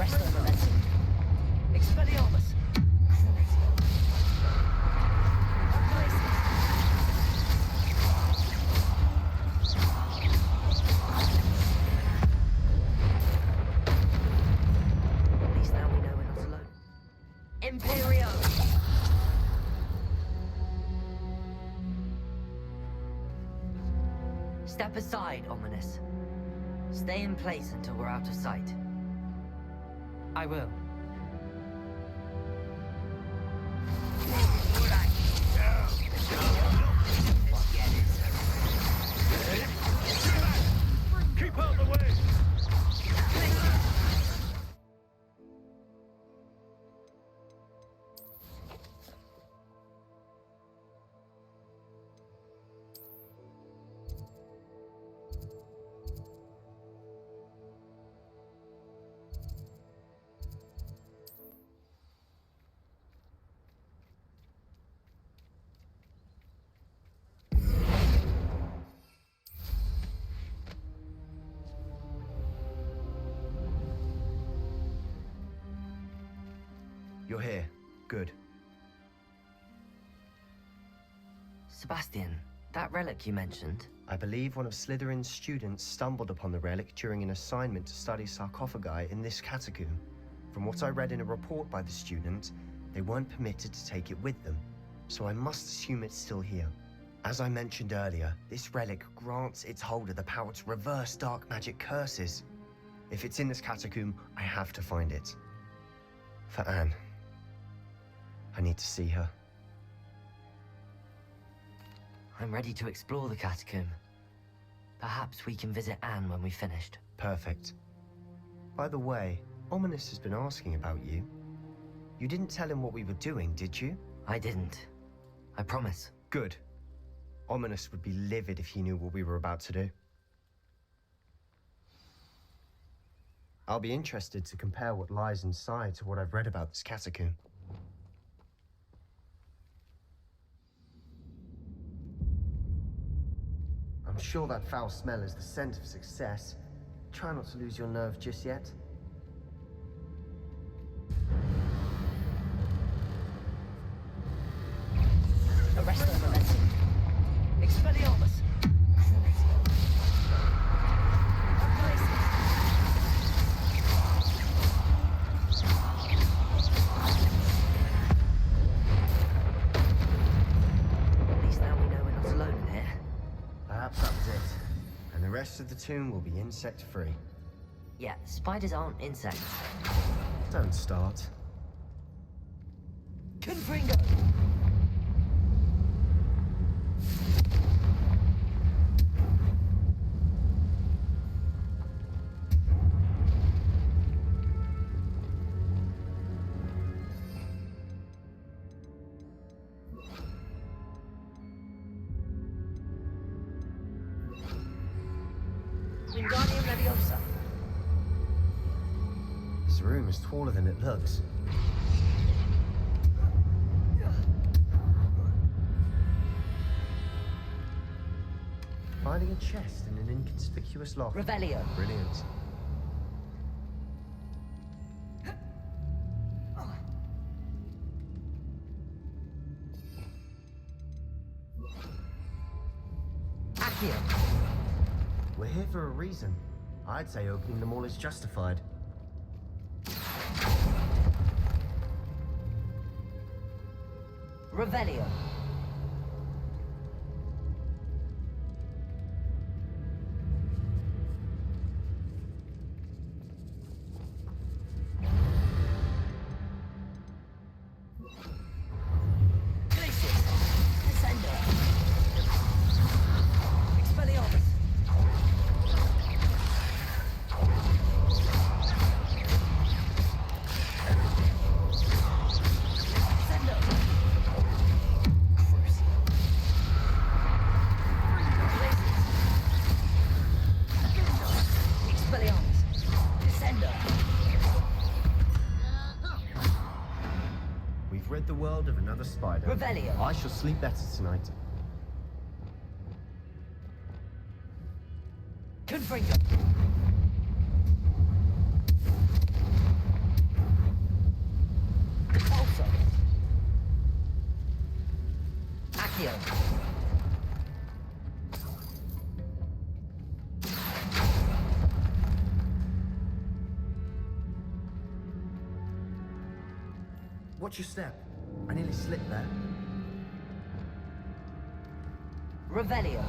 Arresto momentum. Expelliarmus. At least now we know we're not alone. Imperio. Step aside, ominous. Stay in place until we're out of sight. I will. Keep out the way! You're here. Good. Sebastian, that relic you mentioned. I believe one of Slytherin's students stumbled upon the relic during an assignment to study sarcophagi in this catacomb. From what I read in a report by the student, they weren't permitted to take it with them, so I must assume it's still here. As I mentioned earlier, this relic grants its holder the power to reverse dark magic curses. If it's in this catacomb, I have to find it. For Anne. I need to see her. I'm ready to explore the catacomb. Perhaps we can visit Anne when we've finished. Perfect. By the way, Ominous has been asking about you. You didn't tell him what we were doing, did you? I didn't. I promise. Good. Ominous would be livid if he knew what we were about to do. I'll be interested to compare what lies inside to what I've read about this catacomb. I'm sure that foul smell is the scent of success. Try not to lose your nerve just yet. Arresto momentum. Expelliarmus. At least now we know we're not alone in here. Perhaps that was it. And the rest of the tomb will be insect-free. Yeah, spiders aren't insects. Don't start. Confringo! Wingardium Leviosa. This room is taller than it looks. Finding a chest in an inconspicuous loft. Revelio. Brilliant. Accio. We're here for a reason. I'd say opening them all is justified. Revelio. Glacius. Descender. Expelliarmus. Descender. Crucio. Glacius. Expelliarmus. Descender. We've rid the world of another spider. Revelio. I shall sleep better tonight. Confringo. Accio. Watch your step. I nearly slipped there. Revelio.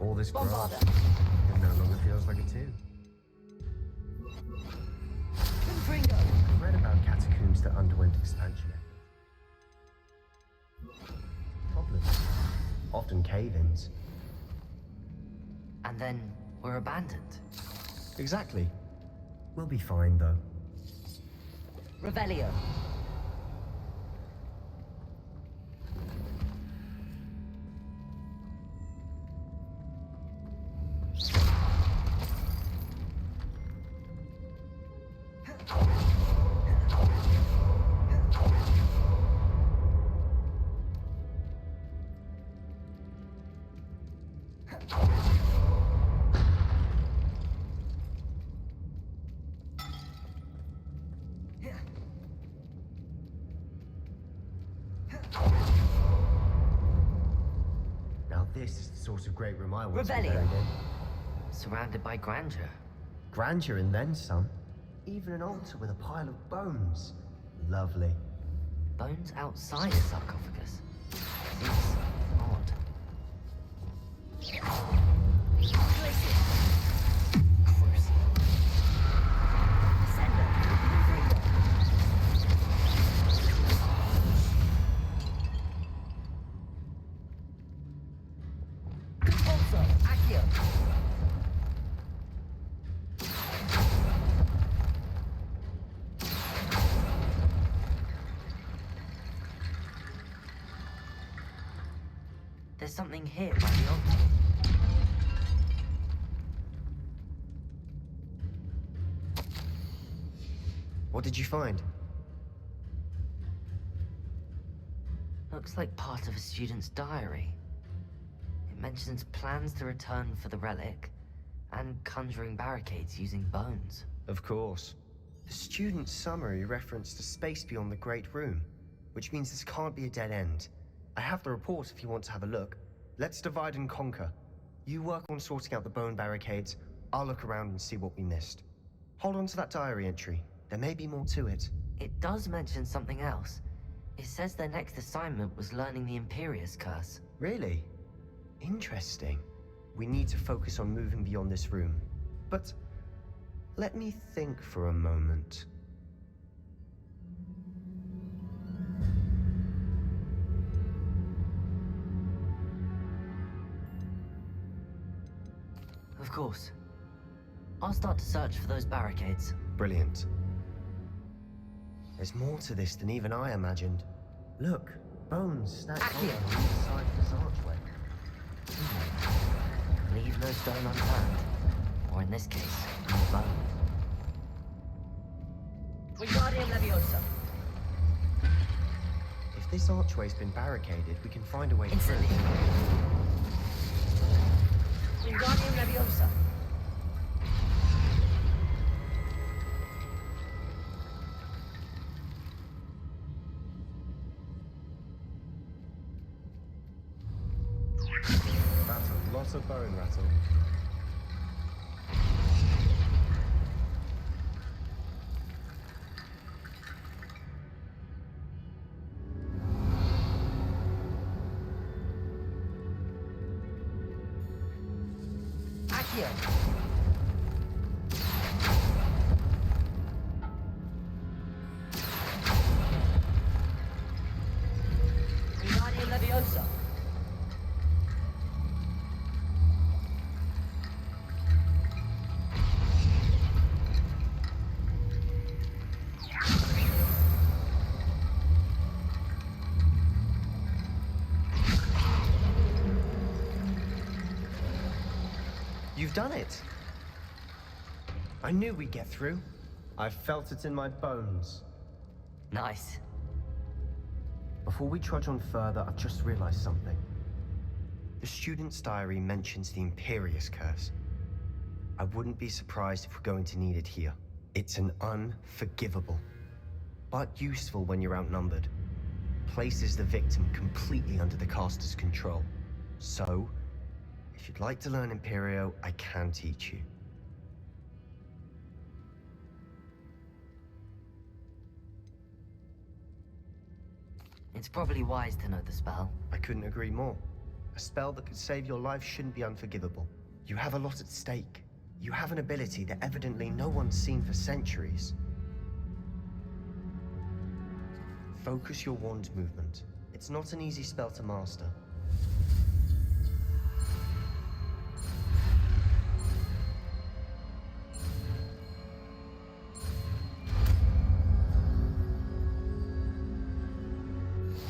All this grass, Bombarda. it no longer feels like a tomb. Confringo. I read about catacombs that underwent expansion efforts. Problems. Often cave-ins. And then we're abandoned. Exactly. We'll be fine, though. Revelio. Now this is the sort of great room I want to be Revelio. buried in. Surrounded by grandeur. Grandeur and then some. Even an altar with a pile of bones. Lovely. Bones outside a sarcophagus. Seems odd. There's something here by the altar. What did you find? Looks like part of a student's diary. It mentions plans to return for the relic and conjuring barricades using bones. Of course. The student's summary referenced a space beyond the Great Room, which means this can't be a dead end. I have the report if you want to have a look. Let's divide and conquer. You work on sorting out the bone barricades. I'll look around and see what we missed. Hold on to that diary entry. There may be more to it. It does mention something else. It says their next assignment was learning the Imperius curse. Really? Interesting. We need to focus on moving beyond this room. But let me think for a moment. Of course. I'll start to search for those barricades. Brilliant. There's more to this than even I imagined. Look, bones stacked on Accio. each side of this archway. Leave no stone unturned. Or in this case, no bone. Wingardium Leviosa. If this archway's been barricaded, we can find a way through. Instantly. Wingardium Leviosa. That's a lot of bone rattle. Accio. Wingardium Leviosa. You've done it. I knew we'd get through. I felt it in my bones. Nice. Before we trudge on further, I've just realized something. The student's diary mentions the Imperious curse. I wouldn't be surprised if we're going to need it here. It's an unforgivable, but useful when you're outnumbered. Places the victim completely under the caster's control. So, if you'd like to learn Imperio, I can teach you. It's probably wise to know the spell. I couldn't agree more. A spell that could save your life shouldn't be unforgivable. You have a lot at stake. You have an ability that evidently no one's seen for centuries. Focus your wand movement. It's not an easy spell to master.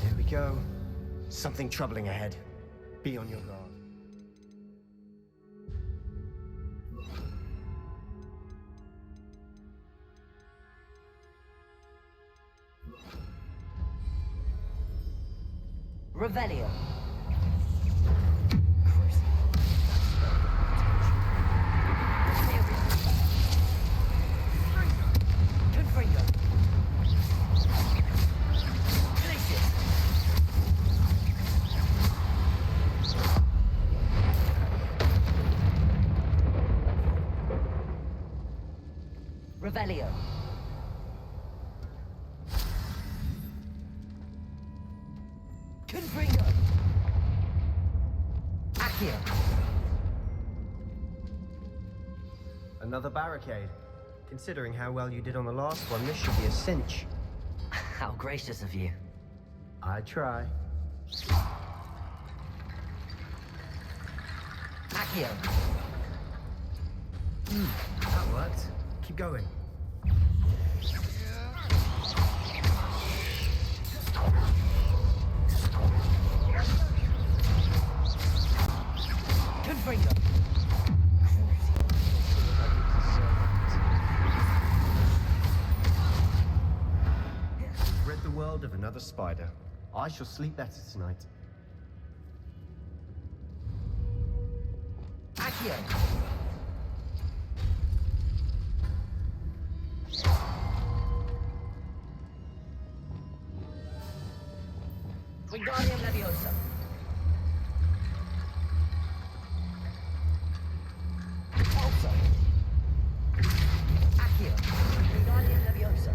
Here we go. Something troubling ahead. Be on your guard. Revelio. Confringo. Glacius. Revelio. Confringo. Accio. Another barricade. Considering how well you did on the last one, this should be a cinch. How gracious of you. I try. Accio. That worked. Keep going. Confringo. Rid the world of another spider. I shall sleep better tonight. Accio. Wingardium Leviosa. Also. Accio. Wingardium Leviosa.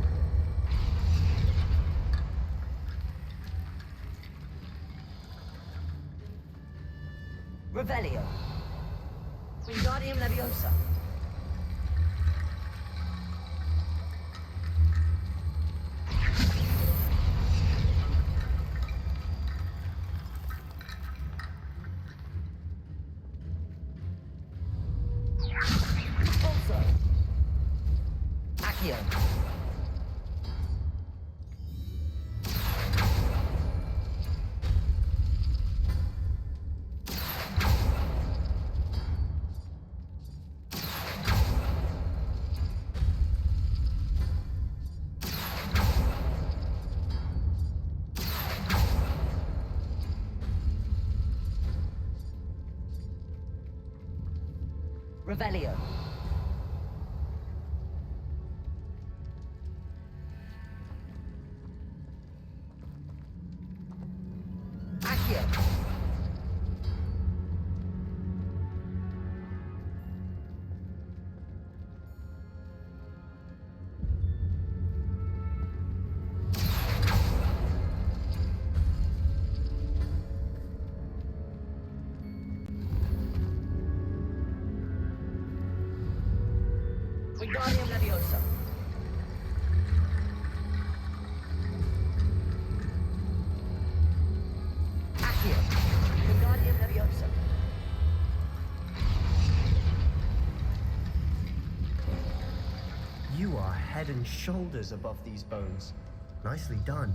Revelio. Wingardium Leviosa. Also. Accio. Revelio. Accio. Wingardium Leviosa. Accio. Wingardium Leviosa. You are head and shoulders above these bones. Nicely done.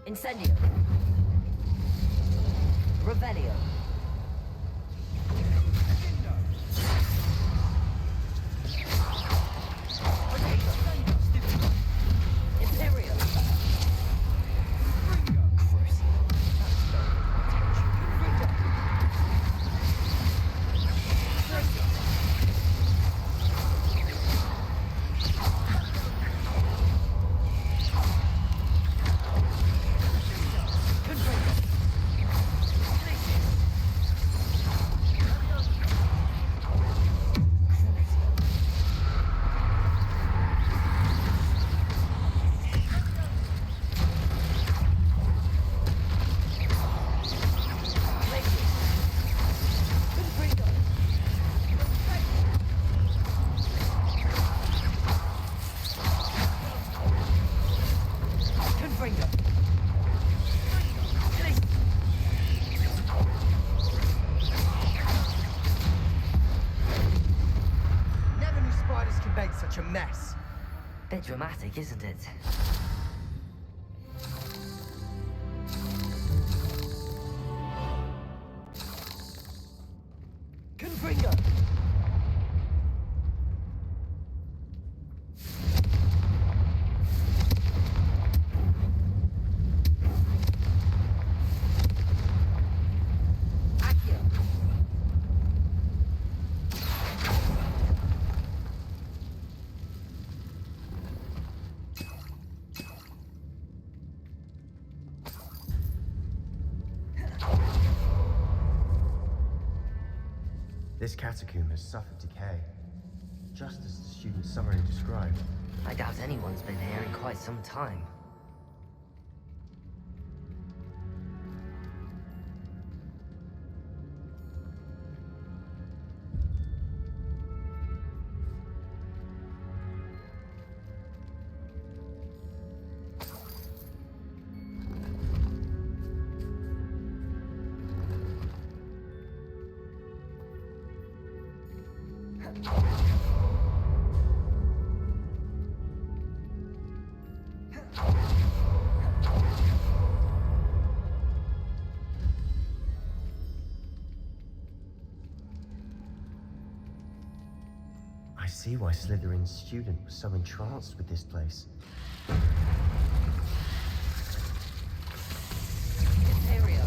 Incendio. Revelio. Imperio. Such a mess. Bit dramatic, isn't it? Confringo. This catacomb has suffered decay, just as the student's summary described. I doubt anyone's been here in quite some time. I see why Slytherin's student was so entranced with this place. Imperio.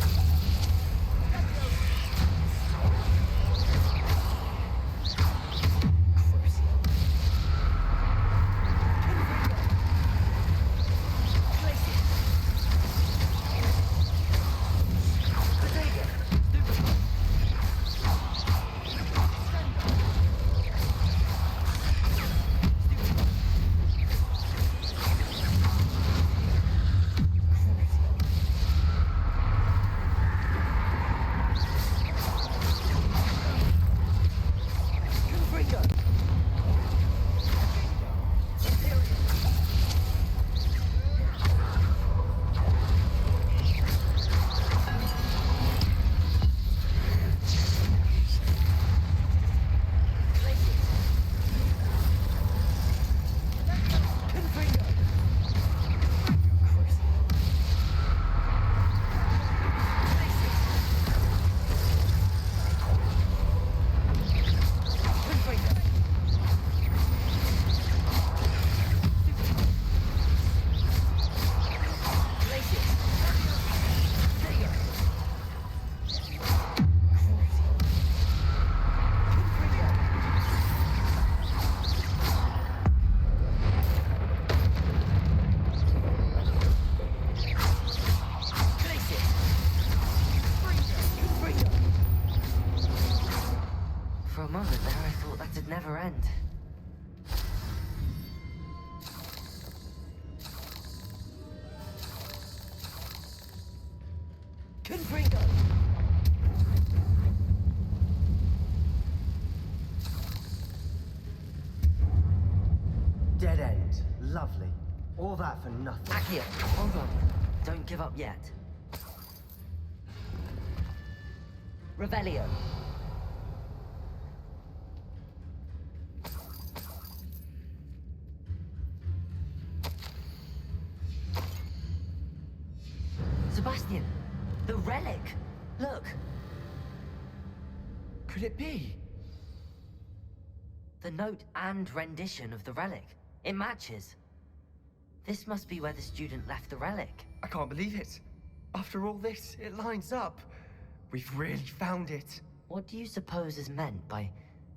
For a moment there, I thought that'd never end. Confringo! Dead end. Lovely. All that for nothing. Accio, hold on. Don't give up yet. Revelio. could it be? The note and rendition of the relic. It matches. This must be where the student left the relic. I can't believe it. After all this, it lines up. We've really found it. What do you suppose is meant by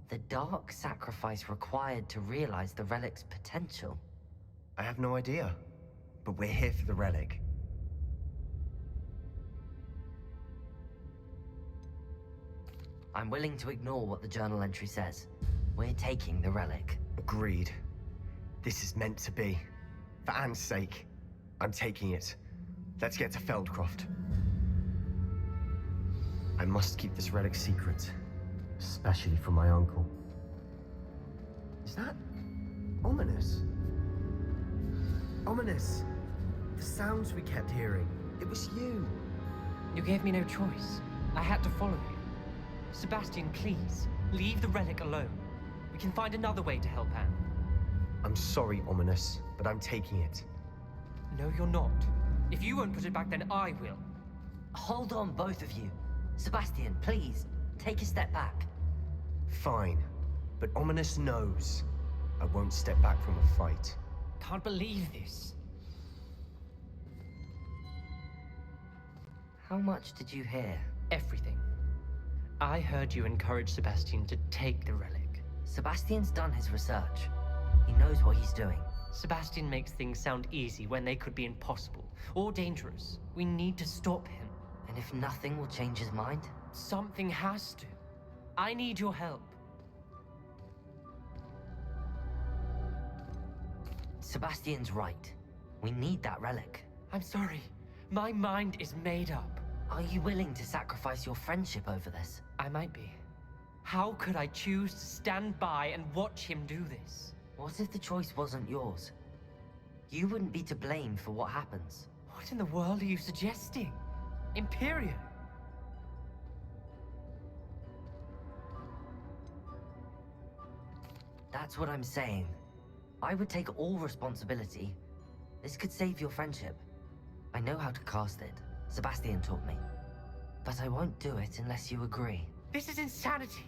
the dark sacrifice required to realize the relic's potential? I have no idea, but we're here for the relic. I'm willing to ignore what the journal entry says. We're taking the relic. Agreed. This is meant to be. For Anne's sake, I'm taking it. Let's get to Feldcroft. I must keep this relic secret, especially from my uncle. Is that ominous? Ominous! The sounds we kept hearing. It was you. You gave me no choice. I had to follow you. Sebastian, please, leave the relic alone. We can find another way to help Anne. I'm sorry, Ominous, but I'm taking it. No, you're not. If you won't put it back, then I will. Hold on, both of you. Sebastian, please, take a step back. Fine, but Ominous knows I won't step back from a fight. Can't believe this. How much did you hear? Everything. I heard you encourage Sebastian to take the relic. Sebastian's done his research. He knows what he's doing. Sebastian makes things sound easy when they could be impossible or dangerous. We need to stop him. And if nothing will change his mind? Something has to. I need your help. Sebastian's right. We need that relic. I'm sorry. My mind is made up. Are you willing to sacrifice your friendship over this? I might be. How could I choose to stand by and watch him do this? What if the choice wasn't yours? You wouldn't be to blame for what happens. What in the world are you suggesting? Imperio? That's what I'm saying. I would take all responsibility. This could save your friendship. I know how to cast it. Sebastian taught me. But I won't do it unless you agree. This is insanity.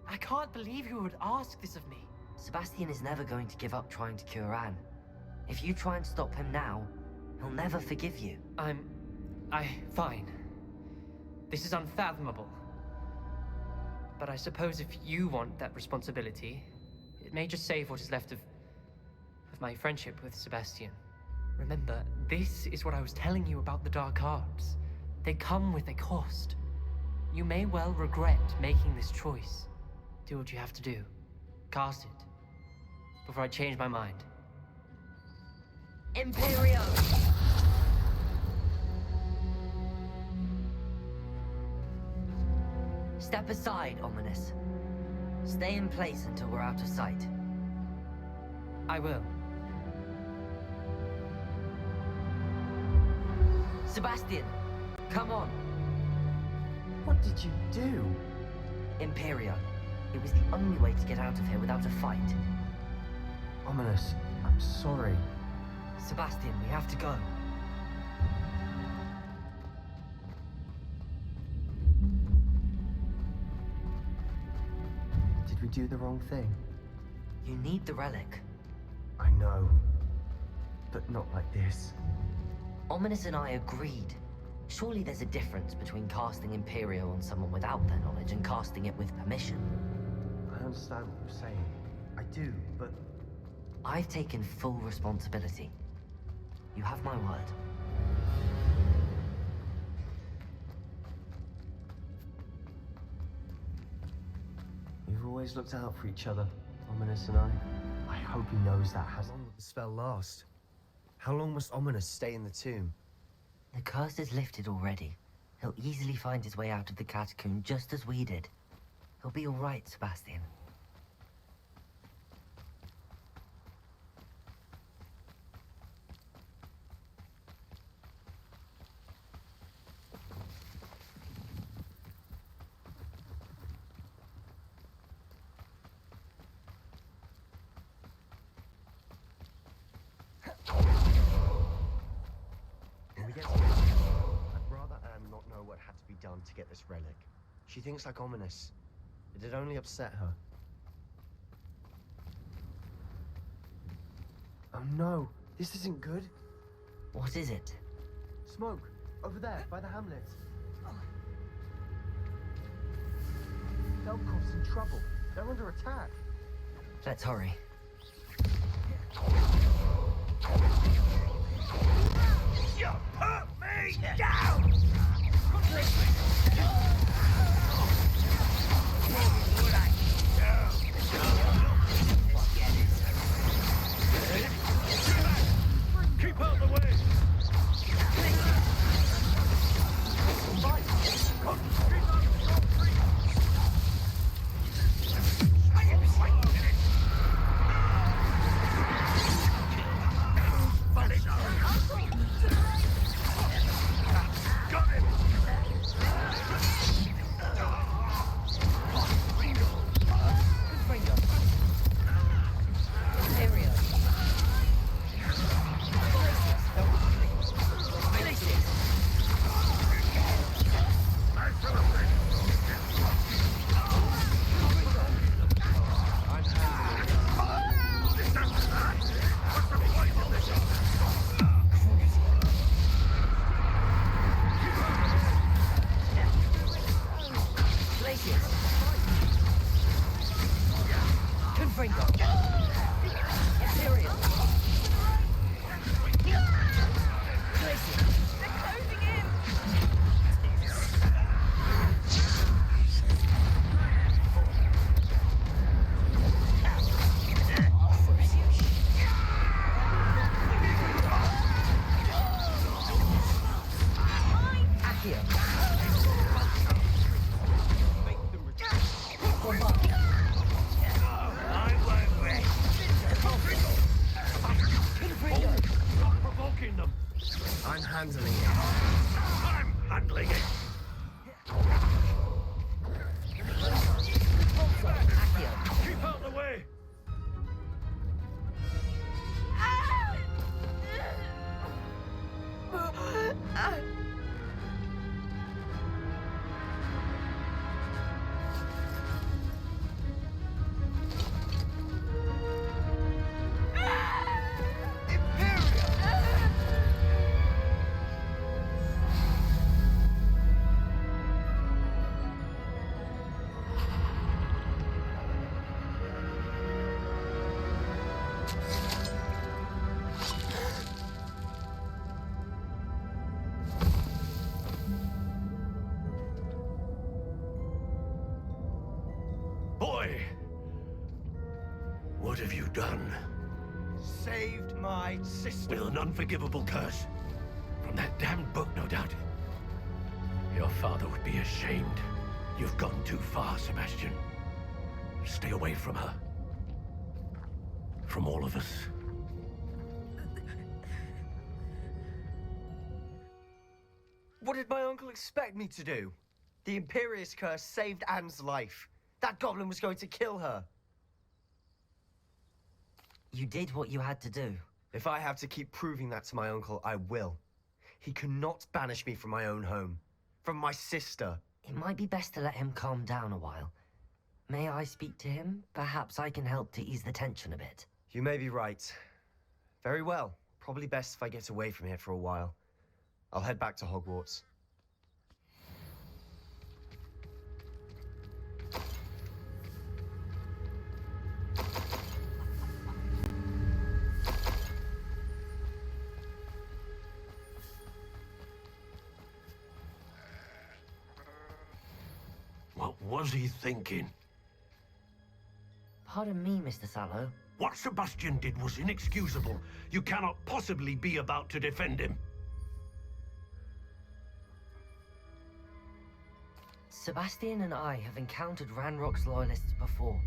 I can't believe you would ask this of me. Sebastian is never going to give up trying to cure Anne. If you try and stop him now, he'll never forgive you. Fine. This is unfathomable. But I suppose if you want that responsibility, it may just save what is left of my friendship with Sebastian. Remember, this is what I was telling you about the dark arts. They come with a cost. You may well regret making this choice. Do what you have to do. Cast it. Before I change my mind. Imperio! Step aside, Ominous. Stay in place until we're out of sight. I will. Sebastian, come on. What did you do? Imperio. It was the only way to get out of here without a fight. Ominous, I'm sorry. Sebastian, we have to go. Did we do the wrong thing? You need the relic. I know, but not like this. Ominous and I agreed. Surely there's a difference between casting Imperio on someone without their knowledge and casting it with permission. I understand what you're saying. I do, but... I've taken full responsibility. You have my word. We've always looked out for each other, Ominous and I. I hope he knows that. How long will the spell last? How long must Ominous stay in the tomb? The curse is lifted already. He'll easily find his way out of the catacomb just as we did. He'll be all right, Sebastian. When we get to the tomb, I'd rather Anne not know what had to be done to get this relic. She thinks like Ominous. It'd only upset her. Oh no, this isn't good. What is it? Smoke, over there, by the hamlet. Velkov's in trouble. They're under attack. Let's hurry. You put me down! Keep out the way! Got him! I'm handling it. I'm handling it! Keep out the way! Boy! What have you done? Saved my sister. With an unforgivable curse. From that damned book, no doubt. Your father would be ashamed. You've gone too far, Sebastian. Stay away from her. From all of us. What did my uncle expect me to do? The Imperious curse saved Anne's life. That goblin was going to kill her. You did what you had to do. If I have to keep proving that to my uncle, I will. He cannot banish me from my own home. From my sister. It might be best to let him calm down a while. May I speak to him? Perhaps I can help to ease the tension a bit. You may be right. Very well. Probably best if I get away from here for a while. I'll head back to Hogwarts. What was he thinking? Pardon me, Mr. Sallow. What Sebastian did was inexcusable. You cannot possibly be about to defend him. Sebastian and I have encountered Ranrock's loyalists before.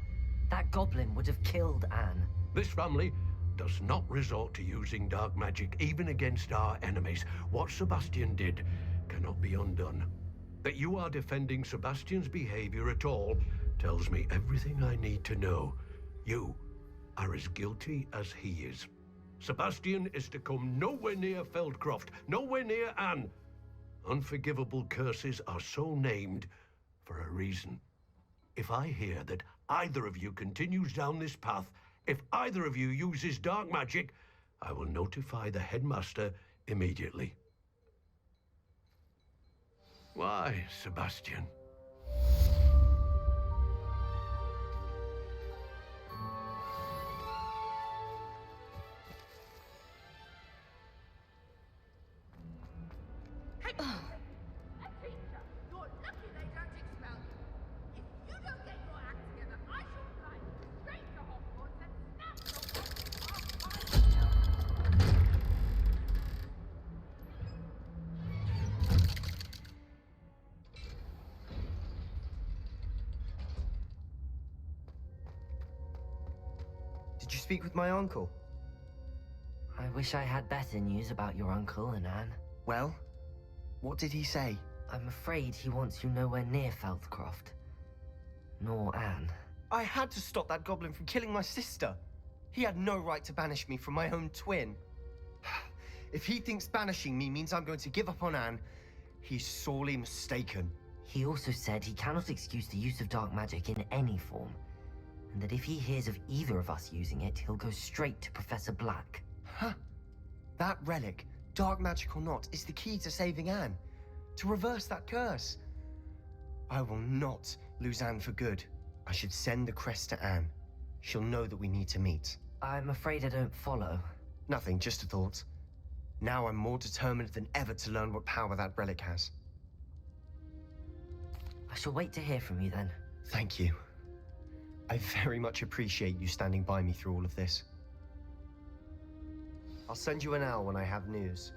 That goblin would have killed Anne. This family does not resort to using dark magic even against our enemies. What Sebastian did cannot be undone. That you are defending Sebastian's behavior at all tells me everything I need to know. You are as guilty as he is. Sebastian is to come nowhere near Feldcroft, nowhere near Anne. Unforgivable curses are so named for a reason. if I hear that either of you continues down this path, if either of you uses dark magic, I will notify the headmaster immediately. Why, Sebastian? Did you speak with my uncle? I wish I had better news about your uncle and Anne. Well, what did he say? I'm afraid he wants you nowhere near Feldcroft. Nor Anne. I had to stop that goblin from killing my sister. He had no right to banish me from my own twin. If he thinks banishing me means I'm going to give up on Anne, he's sorely mistaken. He also said he cannot excuse the use of dark magic in any form, and that if he hears of either of us using it, he'll go straight to Professor Black. Huh. That relic, dark magic or not, is the key to saving Anne. To reverse that curse. I will not lose Anne for good. I should send the crest to Anne. She'll know that we need to meet. I'm afraid I don't follow. Nothing, just a thought. Now I'm more determined than ever to learn what power that relic has. I shall wait to hear from you then. Thank you. I very much appreciate you standing by me through all of this. I'll send you an owl when I have news.